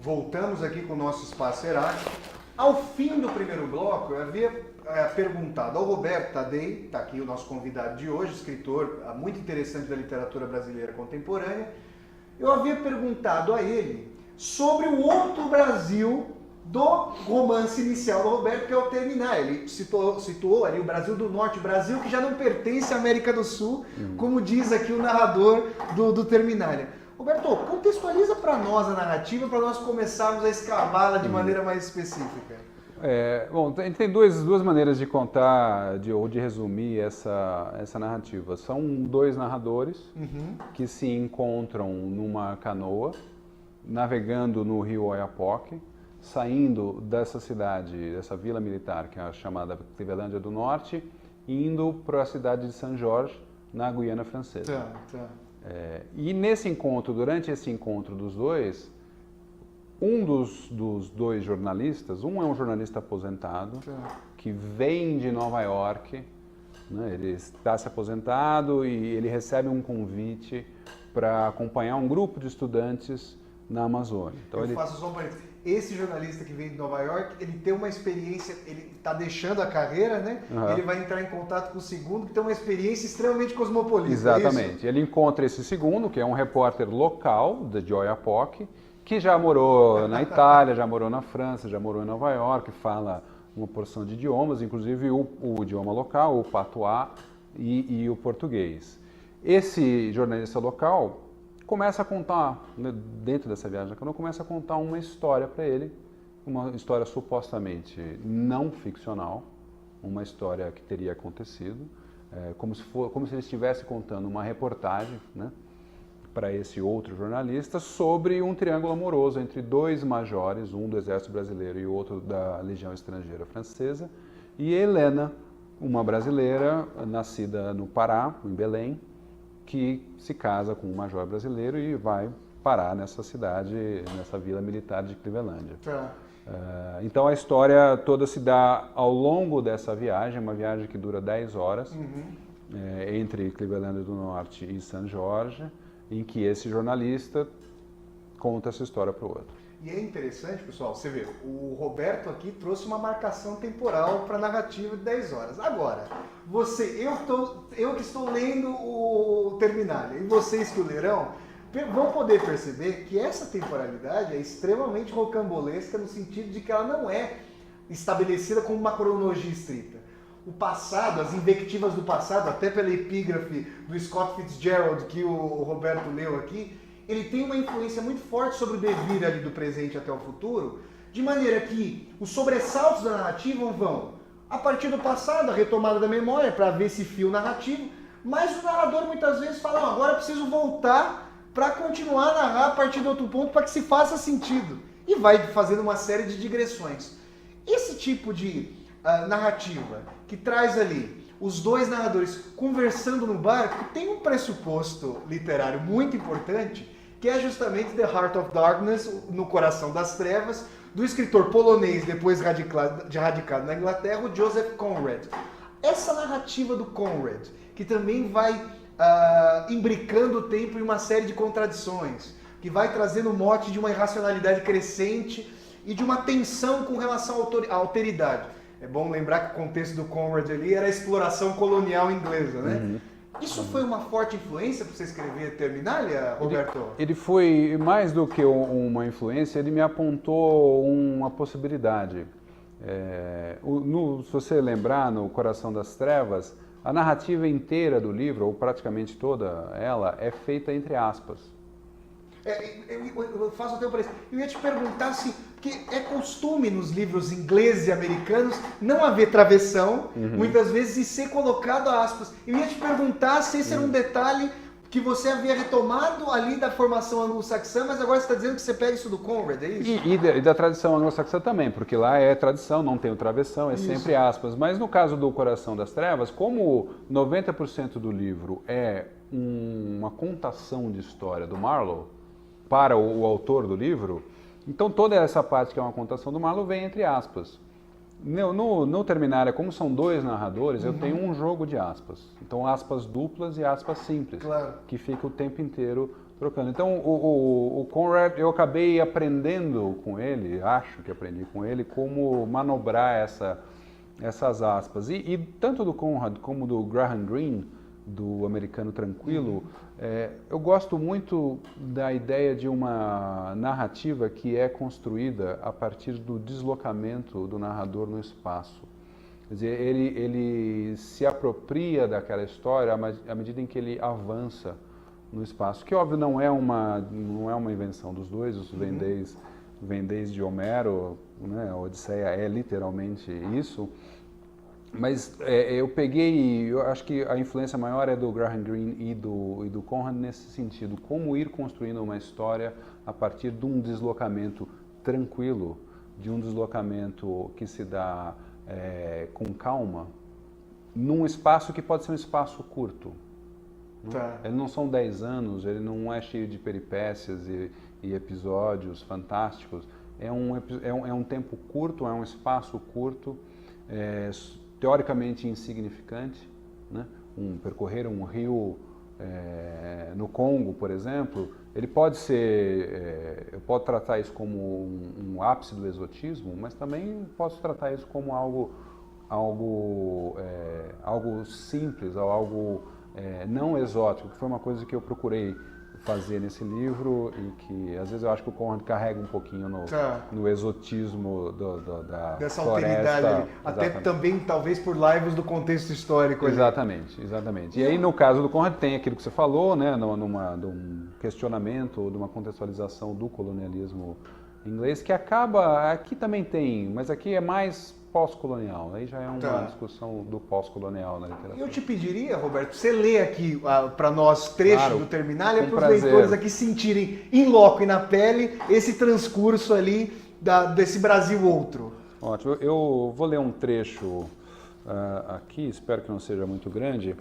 voltamos aqui com o nosso Espaço Heráclito. Ao fim do primeiro bloco, eu havia perguntado ao Roberto Tadei, está aqui o nosso convidado de hoje, escritor muito interessante da literatura brasileira contemporânea. Eu havia perguntado a ele sobre o outro Brasil do romance inicial do Roberto, que é o Terminal. Ele situou ali o Brasil do Norte, o Brasil que já não pertence à América do Sul, como diz aqui o narrador do Terminália. Roberto, contextualiza para nós a narrativa, para nós começarmos a escavá-la de maneira mais específica. Bom, a gente tem duas maneiras de contar ou de resumir essa narrativa. São dois narradores que se encontram numa canoa, navegando no rio Oiapoque, saindo dessa cidade, dessa vila militar, que é a chamada Clevelândia do Norte, indo para a cidade de São Jorge, na Guiana Francesa. E nesse encontro, durante esse encontro dos dois, um dos dois jornalistas, um é um jornalista aposentado, que vem de Nova York, né, ele está se aposentado e ele recebe um convite para acompanhar um grupo de estudantes na Amazônia. Então, faço só um parênteses. Esse jornalista que vem de Nova York, ele tem uma experiência, ele está deixando a carreira, né? Ele vai entrar em contato com o segundo, que tem uma experiência extremamente cosmopolita. Exatamente. Ele encontra esse segundo, que é um repórter local de Oiapoque, que já morou na Itália, já morou na França, já morou em Nova York, fala uma porção de idiomas, inclusive o idioma local, o patuá e o português. Esse jornalista local começa a contar, dentro dessa viagem da canoa, começa a contar uma história para ele, uma história supostamente não ficcional, uma história que teria acontecido, como se ele estivesse contando uma reportagem, né, para esse outro jornalista sobre um triângulo amoroso entre dois majores, um do Exército Brasileiro e o outro da Legião Estrangeira Francesa, e Helena, uma brasileira nascida no Pará, em Belém, que se casa com um major brasileiro e vai parar nessa cidade, nessa vila militar de Clevelândia. Então a história toda se dá ao longo dessa viagem, uma viagem que dura 10 horas, entre Clevelândia do Norte e São Jorge, em que esse jornalista conta essa história para o outro. E é interessante, pessoal, você vê, o Roberto aqui trouxe uma marcação temporal para a narrativa de 10 horas. Agora, eu que estou lendo o Terminália e vocês que o lerão, vão poder perceber que essa temporalidade é extremamente rocambolesca no sentido de que ela não é estabelecida como uma cronologia estrita. O passado, as invectivas do passado, até pela epígrafe do Scott Fitzgerald que o Roberto leu aqui, ele tem uma influência muito forte sobre o devir ali do presente até o futuro, de maneira que os sobressaltos da narrativa vão a partir do passado, a retomada da memória para ver esse fio narrativo, mas o narrador muitas vezes fala, não, agora eu preciso voltar para continuar a narrar a partir de outro ponto para que se faça sentido. E vai fazendo uma série de digressões. Esse tipo de narrativa que traz ali os dois narradores conversando no barco tem um pressuposto literário muito importante, que é justamente The Heart of Darkness, No Coração das Trevas, do escritor polonês, depois radicado na Inglaterra, o Joseph Conrad. Essa narrativa do Conrad, que também vai imbricando o tempo em uma série de contradições, que vai trazendo o mote de uma irracionalidade crescente e de uma tensão com relação à alteridade. É bom lembrar que o contexto do Conrad ali era a exploração colonial inglesa, né? Isso foi uma forte influência para você escrever Terminália, Roberto? Ele foi mais do que uma influência, ele me apontou uma possibilidade. Se você lembrar, no Coração das Trevas, a narrativa inteira do livro, ou praticamente toda ela, é feita entre aspas. Eu faço até um parênteses. Eu ia te perguntar se, porque é costume nos livros ingleses e americanos não haver travessão, muitas vezes, e ser colocado aspas. Eu ia te perguntar se esse era um detalhe que você havia retomado ali da formação anglo-saxã, mas agora você está dizendo que você pega isso do Conrad, é isso? E da tradição anglo-saxã também, porque lá é tradição, não tem o travessão, é sempre aspas. Mas no caso do Coração das Trevas, como 90% do livro é uma contação de história do Marlowe, para o autor do livro, então toda essa parte que é uma contação do Marlowe vem entre aspas. No Terminália, como são dois narradores, eu tenho um jogo de aspas. Então aspas duplas e aspas simples, que fica o tempo inteiro trocando. Então, o Conrad, eu acabei aprendendo com ele, acho que aprendi com ele, como manobrar essas aspas. E tanto do Conrad como do Graham Greene, do Americano Tranquilo, eu gosto muito da ideia de uma narrativa que é construída a partir do deslocamento do narrador no espaço. Quer dizer, ele se apropria daquela história à medida em que ele avança no espaço, que óbvio não é uma invenção dos dois, os vem desde Homero, né? A Odisseia é literalmente isso, mas eu acho que a influência maior é do Graham Greene e do Conrad nesse sentido, como ir construindo uma história a partir de um deslocamento tranquilo, de um deslocamento que se dá com calma, num espaço que pode ser um espaço curto. Tá. Ele não são 10 anos, ele não é cheio de peripécias e episódios fantásticos. É um tempo curto, é um espaço curto, teoricamente insignificante, né? Percorrer um rio no Congo, por exemplo, ele pode ser, eu posso tratar isso como um ápice do exotismo, mas também posso tratar isso como algo simples, ou algo não exótico, que foi uma coisa que eu procurei fazer nesse livro e que às vezes eu acho que o Conrad carrega um pouquinho no exotismo dessa floresta. alteridade ali. Até Exatamente. também talvez por lives do contexto histórico ali. Exatamente. E aí no caso do Conrad tem aquilo que você falou, né, de um questionamento, de uma contextualização do colonialismo inglês, que acaba, aqui também tem, mas aqui é mais pós-colonial, aí já é uma discussão do pós-colonial na literatura. Eu te pediria, Roberto, você lê aqui para nós trechos Claro, do Terminália com para os prazer. leitores aqui sentirem em loco e na pele esse transcurso ali desse Brasil outro. Ótimo, eu vou ler um trecho aqui, espero que não seja muito grande.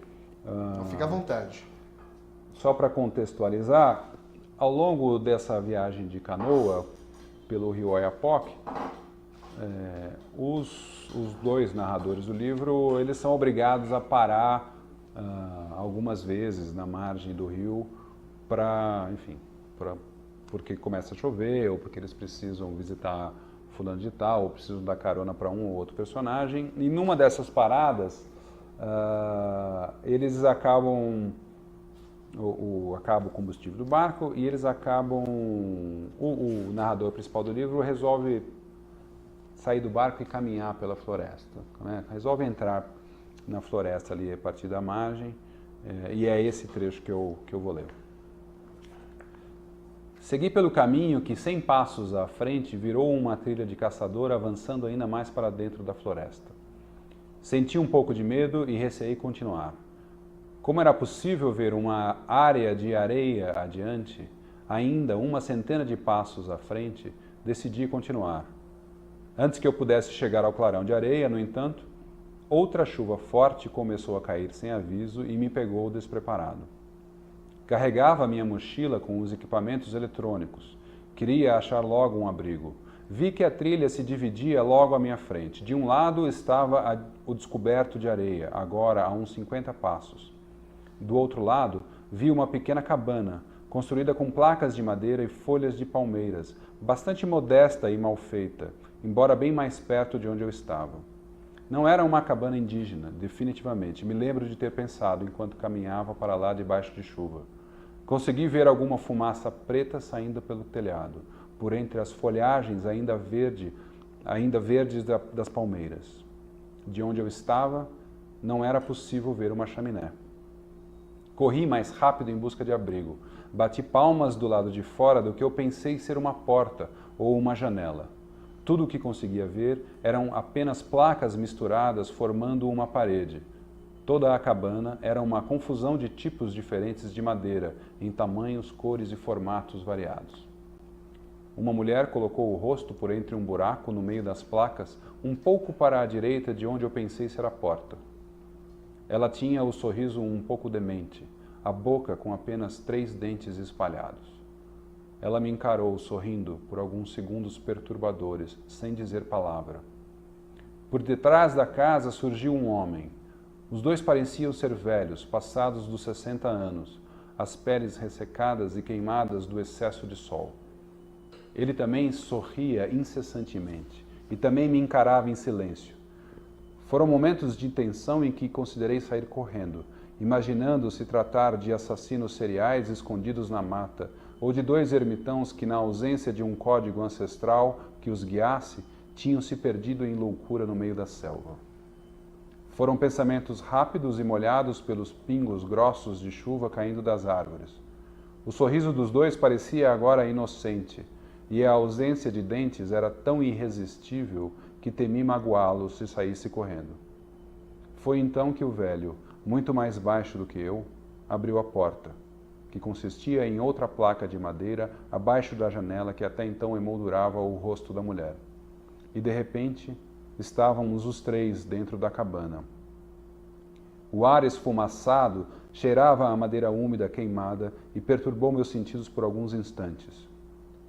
Fica à vontade. Só para contextualizar, ao longo dessa viagem de canoa pelo rio Oiapoque, os dois narradores do livro, eles são obrigados a parar algumas vezes na margem do rio porque começa a chover, ou porque eles precisam visitar fulano de tal, ou precisam dar carona para um ou outro personagem. E numa dessas paradas, eles acabam acaba o combustível do barco e eles acabam, o narrador principal do livro resolve sair do barco e caminhar pela floresta, né? Resolve entrar na floresta ali a partir da margem, e é esse trecho que eu vou ler. Segui pelo caminho que 100 passos à frente virou uma trilha de caçador avançando ainda mais para dentro da floresta. Senti um pouco de medo e receei continuar. Como era possível ver uma área de areia adiante, ainda uma centena de passos à frente, decidi continuar. Antes que eu pudesse chegar ao clarão de areia, no entanto, outra chuva forte começou a cair sem aviso e me pegou despreparado. Carregava a minha mochila com os equipamentos eletrônicos. Queria achar logo um abrigo. Vi que a trilha se dividia logo à minha frente. De um lado estava o descoberto de areia, agora a uns 50 passos. Do outro lado, vi uma pequena cabana, construída com placas de madeira e folhas de palmeiras, bastante modesta e mal feita, embora bem mais perto de onde eu estava. Não era uma cabana indígena, definitivamente. Me lembro de ter pensado enquanto caminhava para lá debaixo de chuva. Consegui ver alguma fumaça preta saindo pelo telhado, por entre as folhagens ainda verdes das palmeiras. De onde eu estava, não era possível ver uma chaminé. Corri mais rápido em busca de abrigo. Bati palmas do lado de fora do que eu pensei ser uma porta ou uma janela. Tudo o que conseguia ver eram apenas placas misturadas formando uma parede. Toda a cabana era uma confusão de tipos diferentes de madeira, em tamanhos, cores e formatos variados. Uma mulher colocou o rosto por entre um buraco no meio das placas, um pouco para a direita de onde eu pensei ser a porta. Ela tinha o sorriso um pouco demente, a boca com apenas 3 dentes espalhados. Ela me encarou, sorrindo, por alguns segundos perturbadores, sem dizer palavra. Por detrás da casa surgiu um homem. Os dois pareciam ser velhos, passados dos 60 anos. as peles ressecadas e queimadas do excesso de sol. Ele também sorria incessantemente e também me encarava em silêncio. Foram momentos de tensão em que considerei sair correndo, imaginando se tratar de assassinos seriais escondidos na mata, ou de dois ermitãos que, na ausência de um código ancestral que os guiasse, tinham se perdido em loucura no meio da selva. Foram pensamentos rápidos e molhados pelos pingos grossos de chuva caindo das árvores. O sorriso dos dois parecia agora inocente, e a ausência de dentes era tão irresistível que temi magoá-los se saísse correndo. Foi então que o velho, muito mais baixo do que eu, abriu a porta, que consistia em outra placa de madeira abaixo da janela que até então emoldurava o rosto da mulher. E de repente estávamos os três dentro da cabana. O ar esfumaçado cheirava a madeira úmida queimada e perturbou meus sentidos por alguns instantes.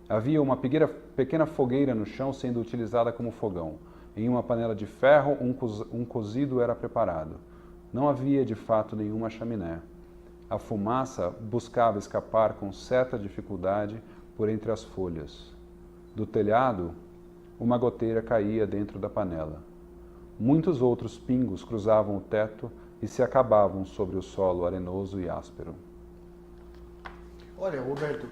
Havia uma pequena fogueira no chão sendo utilizada como fogão. Em uma panela de ferro, um cozido era preparado. Não havia, de fato, nenhuma chaminé. A fumaça buscava escapar com certa dificuldade por entre as folhas. Do telhado, uma goteira caía dentro da panela. Muitos outros pingos cruzavam o teto e se acabavam sobre o solo arenoso e áspero. Olha, Roberto,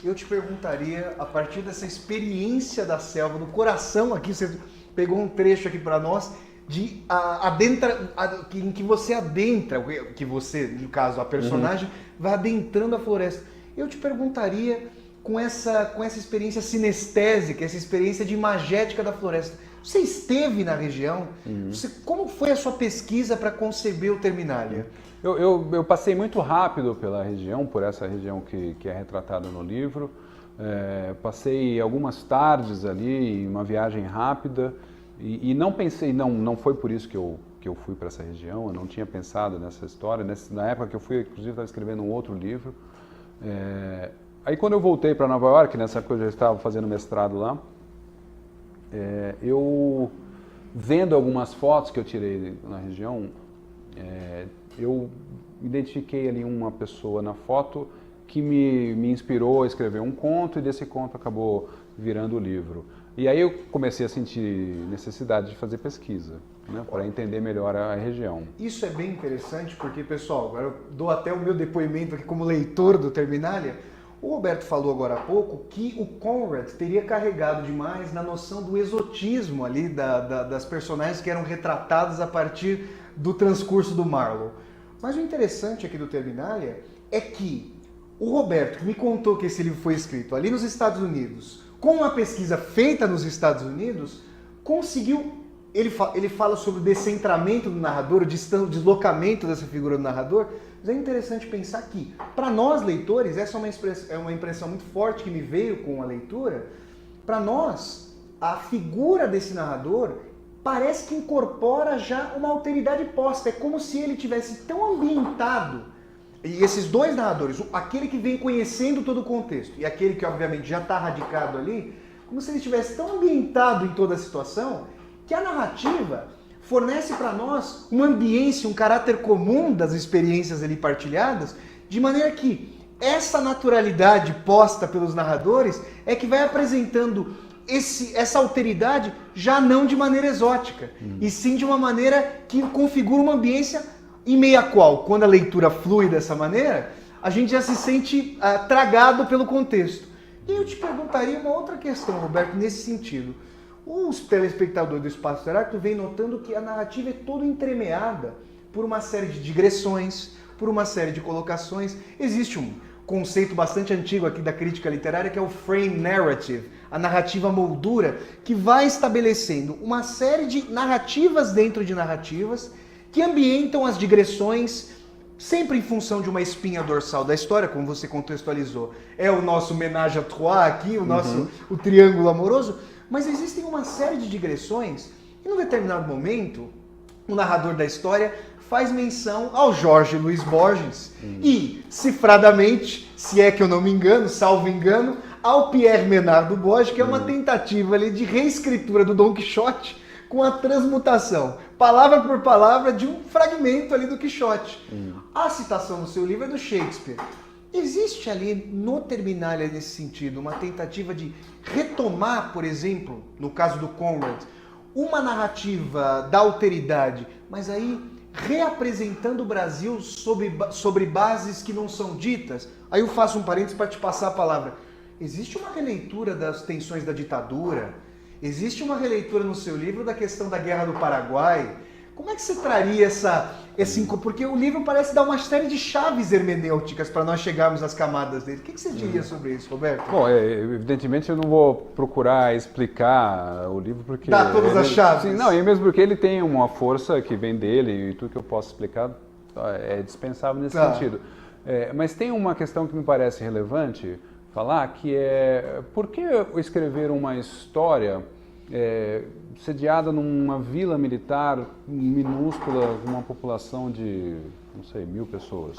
eu te perguntaria, a partir dessa experiência da selva, no coração aqui, você pegou um trecho aqui para nós, em que você adentra, que você, no caso, a personagem, vai adentrando a floresta. Eu te perguntaria, com essa experiência sinestésica, essa experiência de imagética da floresta, você esteve na região? Como foi a sua pesquisa para conceber o Terminalia? Eu passei muito rápido pela região, por essa região que é retratada no livro. Passei algumas tardes ali, em uma viagem rápida, e não pensei, não foi por isso que eu fui para essa região, eu não tinha pensado nessa história. Na época que eu fui, inclusive, estava escrevendo um outro livro. Aí quando eu voltei para Nova York, nessa coisa eu estava fazendo mestrado lá, eu, vendo algumas fotos que eu tirei na região, eu identifiquei ali uma pessoa na foto que me inspirou a escrever um conto, e desse conto acabou virando o livro. E aí eu comecei a sentir necessidade de fazer pesquisa, né, para entender melhor a região. Isso é bem interessante porque, pessoal, agora eu dou até o meu depoimento aqui como leitor do Terminalia. O Roberto falou agora há pouco que o Conrad teria carregado demais na noção do exotismo ali das personagens que eram retratadas a partir do transcurso do Marlowe. Mas o interessante aqui do Terminalia é que o Roberto, que me contou que esse livro foi escrito ali nos Estados Unidos, com uma pesquisa feita nos Estados Unidos, conseguiu... Ele fala sobre o descentramento do narrador, o deslocamento dessa figura do narrador, mas é interessante pensar que, para nós leitores, essa é uma impressão muito forte que me veio com a leitura. Para nós, a figura desse narrador parece que incorpora já uma alteridade posta. É como se ele tivesse tão ambientado, e esses dois narradores, aquele que vem conhecendo todo o contexto e aquele que obviamente já está radicado ali, como se ele estivesse tão ambientado em toda a situação, que a narrativa fornece para nós uma ambiência, um caráter comum das experiências ali partilhadas, de maneira que essa naturalidade posta pelos narradores é que vai apresentando essa alteridade já não de maneira exótica, e sim de uma maneira que configura uma ambiência em meio à qual, quando a leitura flui dessa maneira, a gente já se sente tragado pelo contexto. E eu te perguntaria uma outra questão, Roberto, nesse sentido. Os telespectadores do Espaço Heráclito vêm notando que a narrativa é toda entremeada por uma série de digressões, por uma série de colocações. Existe um conceito bastante antigo aqui da crítica literária que é o frame narrative, a narrativa moldura, que vai estabelecendo uma série de narrativas dentro de narrativas que ambientam as digressões, sempre em função de uma espinha dorsal da história, como você contextualizou. É o nosso ménage à trois aqui, o triângulo amoroso. Mas existem uma série de digressões e, num determinado momento, o narrador da história faz menção ao Jorge Luiz Borges e, cifradamente, se é que eu não me engano, salvo engano, ao Pierre Menard du Bois, que é uma tentativa ali de reescritura do Dom Quixote com a transmutação, palavra por palavra, de um fragmento ali do Quixote. A citação no seu livro é do Shakespeare. existe ali no Terminalia nesse sentido uma tentativa de retomar, por exemplo, no caso do Conrad, uma narrativa da alteridade, mas aí reapresentando o Brasil sobre bases que não são ditas? Aí eu faço um parênteses para te passar a palavra. Existe uma releitura das tensões da ditadura? Existe uma releitura no seu livro da questão da Guerra do Paraguai? Como é que você traria porque o livro parece dar uma série de chaves hermenêuticas para nós chegarmos às camadas dele. O que você diria sobre isso, Roberto? Bom, evidentemente eu não vou procurar explicar o livro porque... Dá todas as chaves. Sim, não, e mesmo porque ele tem uma força que vem dele e tudo que eu posso explicar é dispensável nesse sentido. Mas tem uma questão que me parece relevante falar, que é por que escrever uma história sediada numa vila militar minúscula, com uma população de, não sei, 1000 pessoas.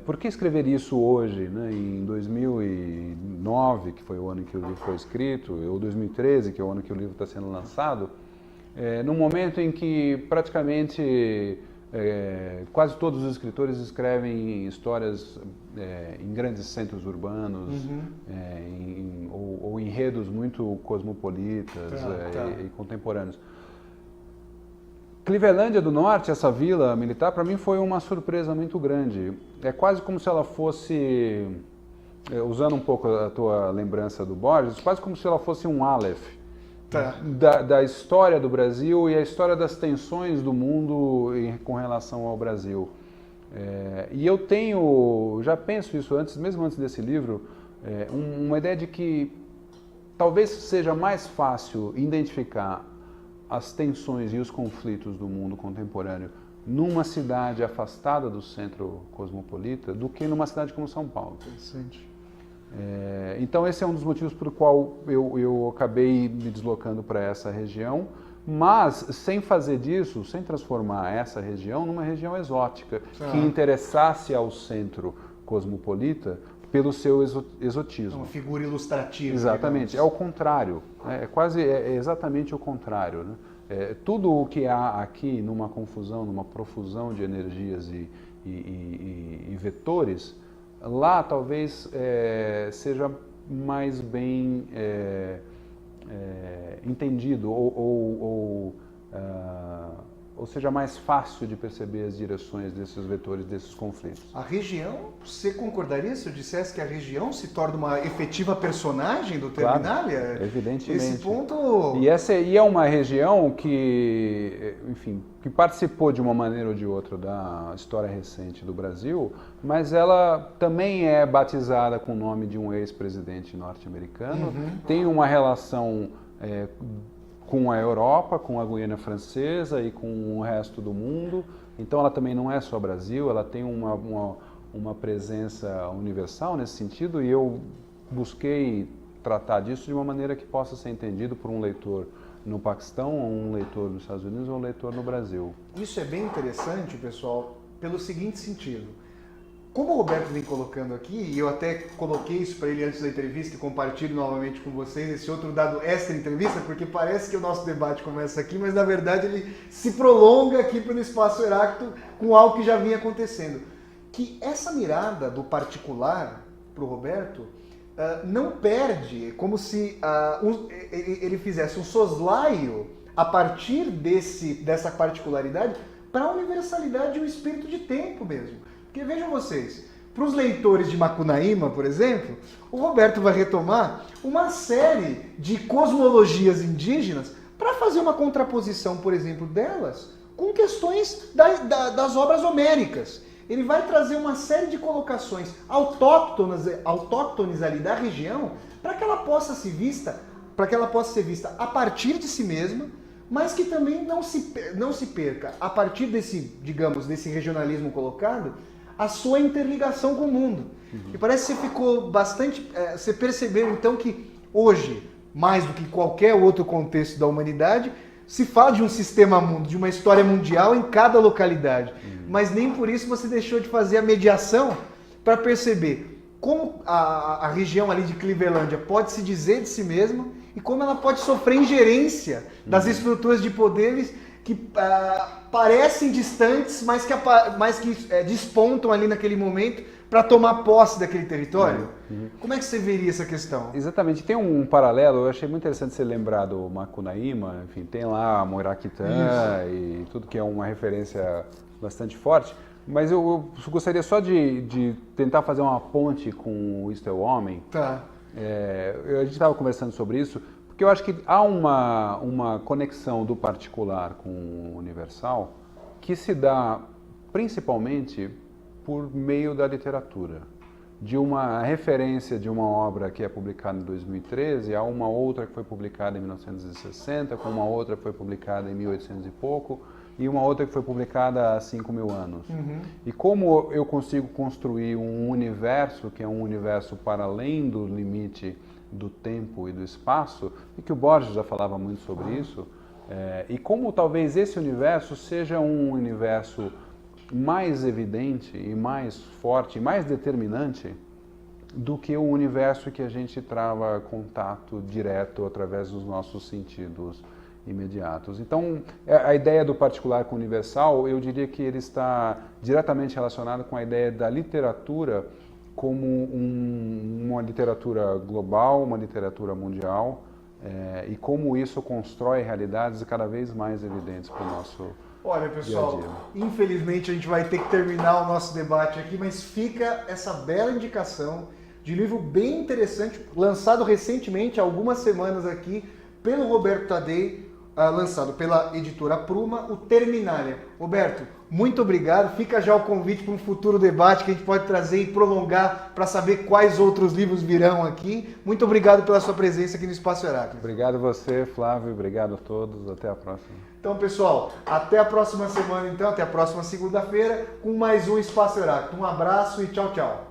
Por que escrever isso hoje, né, em 2009, que foi o ano em que o livro foi escrito, ou 2013, que é o ano que o livro está sendo lançado, num momento em que praticamente quase todos os escritores escrevem histórias em grandes centros urbanos, ou enredos muito cosmopolitas e contemporâneos. Clevelândia do Norte, essa vila militar, para mim foi uma surpresa muito grande. É quase como se ela fosse, usando um pouco a tua lembrança do Borges, quase como se ela fosse um Aleph. Da história do Brasil e a história das tensões do mundo com relação ao Brasil. E eu já penso isso mesmo antes desse livro, uma ideia de que talvez seja mais fácil identificar as tensões e os conflitos do mundo contemporâneo numa cidade afastada do centro cosmopolita do que numa cidade como São Paulo. Interessante. Então esse é um dos motivos por qual eu acabei me deslocando para essa região, mas sem fazer disso, sem transformar essa região numa região exótica, que interessasse ao centro cosmopolita pelo seu exotismo. Uma figura ilustrativa. Exatamente, digamos. é o contrário, é exatamente o contrário, né? Tudo o que há aqui numa confusão, numa profusão de energias e vetores, lá talvez seja mais bem entendido ou seja mais fácil de perceber as direções desses vetores, desses conflitos. A região, você concordaria se eu dissesse que a região se torna uma efetiva personagem do Terminalia? Claro, evidentemente. Esse ponto... E é uma região que, enfim, que participou de uma maneira ou de outra da história recente do Brasil, mas ela também é batizada com o nome de um ex-presidente norte-americano, tem uma relação com a Europa, com a Guiana Francesa e com o resto do mundo. Então ela também não é só Brasil, ela tem uma presença universal nesse sentido, e eu busquei tratar disso de uma maneira que possa ser entendido por um leitor no Paquistão, ou um leitor nos Estados Unidos, ou um leitor no Brasil. Isso é bem interessante, pessoal, pelo seguinte sentido. Como o Roberto vem colocando aqui, e eu até coloquei isso para ele antes da entrevista e compartilho novamente com vocês esse outro dado extra entrevista, porque parece que o nosso debate começa aqui, mas na verdade ele se prolonga aqui pelo Espaço Heráclito com algo que já vinha acontecendo. Que essa mirada do particular para o Roberto não perde, como se ele fizesse um soslaio a partir dessa particularidade para a universalidade e o espírito de tempo mesmo. Porque vejam vocês, para os leitores de Macunaíma, por exemplo, o Roberto vai retomar uma série de cosmologias indígenas para fazer uma contraposição, por exemplo, delas com questões das obras homéricas. Ele vai trazer uma série de colocações autóctones ali da região para que ela possa ser vista a partir de si mesma, mas que também não se perca, a partir desse regionalismo colocado, a sua interligação com o mundo. E parece que você ficou você percebeu então que hoje, mais do que qualquer outro contexto da humanidade, se fala de um sistema mundo, de uma história mundial em cada localidade. Mas nem por isso você deixou de fazer a mediação para perceber como a região ali de Clevelândia pode se dizer de si mesma e como ela pode sofrer ingerência das estruturas de poderes que parecem distantes, mas que despontam ali naquele momento para tomar posse daquele território. Como é que você veria essa questão? Exatamente. Tem um paralelo, eu achei muito interessante você lembrar do Macunaíma, enfim, tem lá Moiraquitã e tudo que é uma referência bastante forte, mas eu gostaria só de tentar fazer uma ponte com o Isto é o Homem. Tá. A gente estava conversando sobre isso, porque eu acho que há uma conexão do particular com o universal que se dá principalmente por meio da literatura. De uma referência de uma obra que é publicada em 2013 a uma outra que foi publicada em 1960, com uma outra que foi publicada em 1800 e pouco, e uma outra que foi publicada há 5.000 anos. E como eu consigo construir um universo que é um universo para além do limite do tempo e do espaço, e que o Borges já falava muito sobre isso, e como talvez esse universo seja um universo mais evidente e mais forte, mais determinante do que o universo que a gente trava contato direto através dos nossos sentidos imediatos. Então, a ideia do particular com o universal, eu diria que ele está diretamente relacionado com a ideia da literatura como uma literatura global, uma literatura mundial, e como isso constrói realidades cada vez mais evidentes para o nosso Olha, pessoal, dia a dia. Infelizmente a gente vai ter que terminar o nosso debate aqui, mas fica essa bela indicação de livro bem interessante, lançado recentemente, há algumas semanas aqui, pelo Roberto Tadei, lançado pela editora Pruma, o Terminália. Roberto, muito obrigado. Fica já o convite para um futuro debate que a gente pode trazer e prolongar para saber quais outros livros virão aqui. Muito obrigado pela sua presença aqui no Espaço Heráclito. Obrigado a você, Flávio. Obrigado a todos. Até a próxima. Então, pessoal, até a próxima semana, então, até a próxima segunda-feira, com mais um Espaço Heráclito. Um abraço e tchau, tchau.